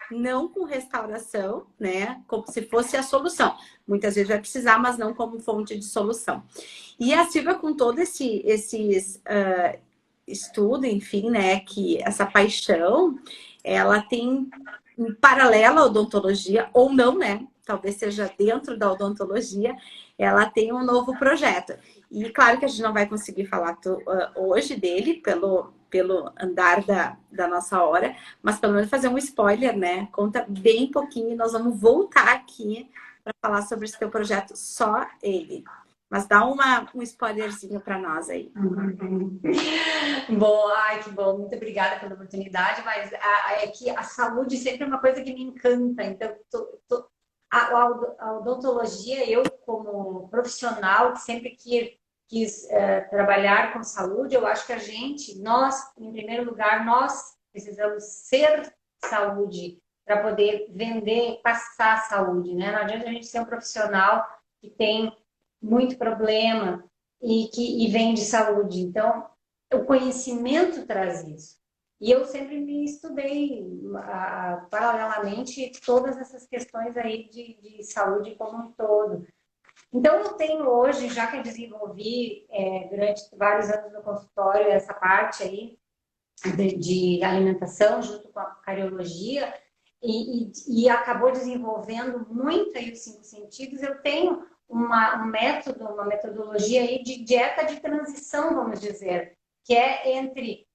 não com restauração, né, como se fosse a solução. Muitas vezes vai precisar, mas não como fonte de solução. E a Silvia, com todo esses estudo, enfim, né, que essa paixão, ela tem em paralelo à odontologia, ou não, né? Talvez seja dentro da odontologia, ela tem um novo projeto. E claro que a gente não vai conseguir falar hoje dele, pelo andar da nossa hora, mas pelo menos fazer um spoiler, né? Conta bem pouquinho e nós vamos voltar aqui para falar sobre esse teu projeto, só ele. Mas dá um spoilerzinho para nós aí. Bom, ai, que bom, muito obrigada pela oportunidade, mas é que a saúde sempre é uma coisa que me encanta, então a odontologia, eu como profissional que sempre quis trabalhar com saúde, eu acho que nós, em primeiro lugar, nós precisamos ser saúde para poder vender, passar saúde, né? Não adianta a gente ser um profissional que tem muito problema e vende saúde. Então, o conhecimento traz isso. E eu sempre me estudei paralelamente todas essas questões aí de saúde como um todo. Então, eu tenho hoje, já que eu desenvolvi durante vários anos no consultório essa parte aí de alimentação junto com a cariologia e acabou desenvolvendo muito aí os 5 sentidos, eu tenho um método, uma metodologia aí de dieta de transição, vamos dizer, que é entre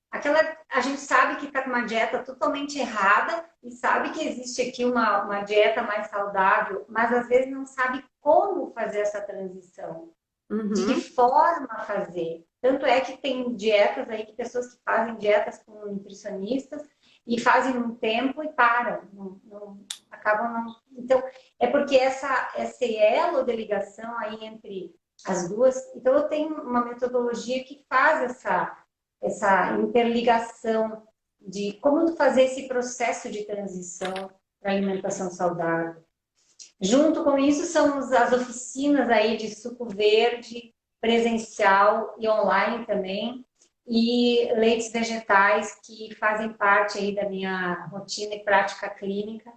a gente sabe que está com uma dieta totalmente errada e sabe que existe aqui uma dieta mais saudável, mas às vezes não sabe como fazer essa transição, de que forma fazer. Tanto é que tem dietas aí, que pessoas que fazem dietas com nutricionistas e fazem um tempo e param, acabam não. Então, é porque esse elo de ligação aí entre as duas. Então, eu tenho uma metodologia que faz essa interligação de como fazer esse processo de transição para alimentação saudável. Junto com isso, são as oficinas aí de suco verde, presencial e online também, e leites vegetais que fazem parte aí da minha rotina e prática clínica,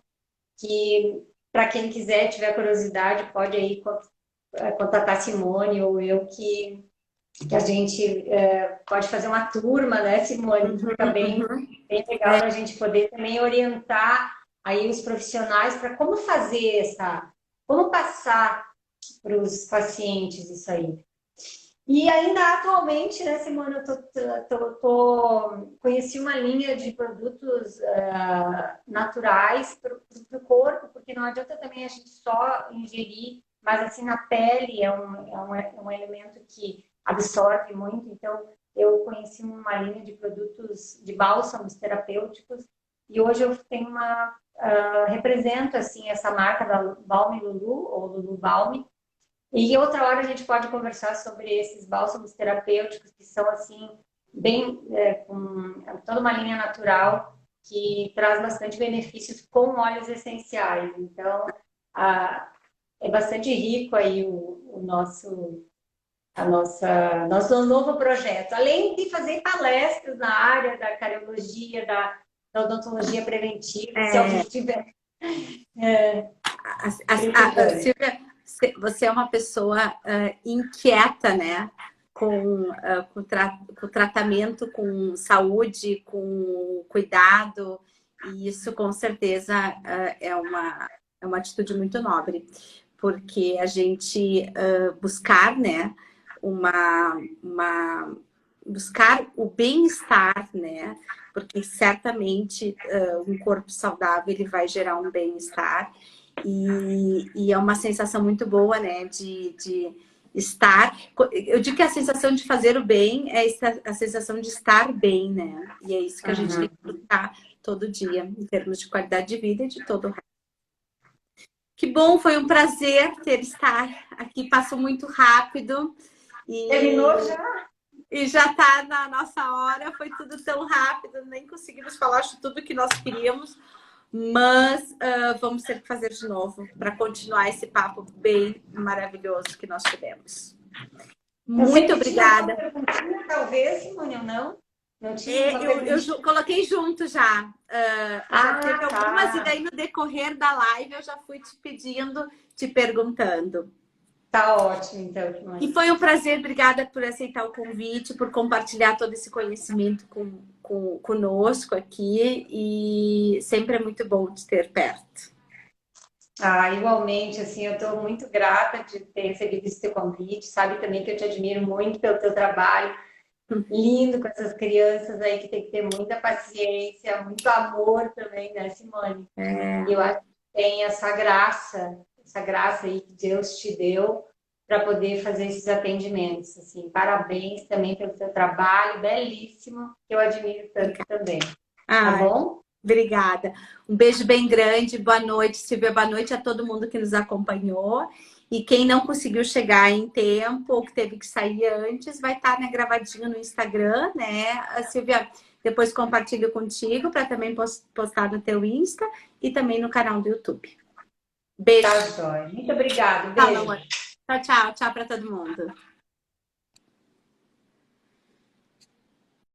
que para quem quiser, tiver curiosidade, pode aí contatar a Simone ou eu, que a gente pode fazer uma turma, né, Simone? Fica bem legal para a gente poder também orientar aí os profissionais para como fazer como passar para os pacientes isso aí. E ainda atualmente, né, Simone, eu conheci uma linha de produtos naturais para o corpo, porque não adianta também a gente só ingerir, mas assim, na pele é um elemento que absorve muito, então eu conheci uma linha de produtos de bálsamos terapêuticos e hoje eu tenho represento assim essa marca da Balme Lulu, ou Lulu Balme. E outra hora a gente pode conversar sobre esses bálsamos terapêuticos que são assim bem com toda uma linha natural que traz bastante benefícios com óleos essenciais. Então é bastante rico aí o nosso novo projeto. Além de fazer palestras na área da cariologia, da odontologia preventiva, se alguém tiver. Silvia, você é uma pessoa inquieta, né? Com o tratamento, com saúde, com cuidado, e isso com certeza é uma atitude muito nobre. porque a gente buscar, né, buscar o bem-estar, né, porque certamente um corpo saudável ele vai gerar um bem-estar e é uma sensação muito boa, né, de estar. Eu digo que a sensação de fazer o bem é a sensação de estar bem, né, e é isso que a gente tem que buscar todo dia, em termos de qualidade de vida e de todo o resto. Que bom, foi um prazer estar aqui, passou muito rápido. Terminou já? E já está na nossa hora, foi tudo tão rápido, nem conseguimos falar de tudo que nós queríamos, mas vamos ter que fazer de novo para continuar esse papo bem maravilhoso que nós tivemos. Muito obrigada. Talvez, Simone, ou não? Não tinha eu coloquei junto já. Já teve algumas, e daí no decorrer da live eu já fui te pedindo, te perguntando. Tá ótimo, então. E foi um prazer, obrigada por aceitar o convite, por compartilhar todo esse conhecimento conosco aqui. E sempre é muito bom te ter perto. Igualmente, assim, eu estou muito grata de ter recebido esse teu convite. Sabe também que eu te admiro muito pelo teu trabalho lindo com essas crianças aí, que tem que ter muita paciência, muito amor também, né, Simone? E eu acho que tem essa graça aí que Deus te deu para poder fazer esses atendimentos. Assim, parabéns também pelo seu trabalho, belíssimo, que eu admiro tanto também. Tá bom? Obrigada. Um beijo bem grande, boa noite, Silvia, boa noite a todo mundo que nos acompanhou. E quem não conseguiu chegar em tempo ou que teve que sair antes, vai estar, né, gravadinho no Instagram, né? A Silvia, depois compartilho contigo para também postar no teu Insta e também no canal do YouTube. Beijo. Tá, Joy. Muito obrigada. Beijo. Tchau, tchau. Tchau para todo mundo.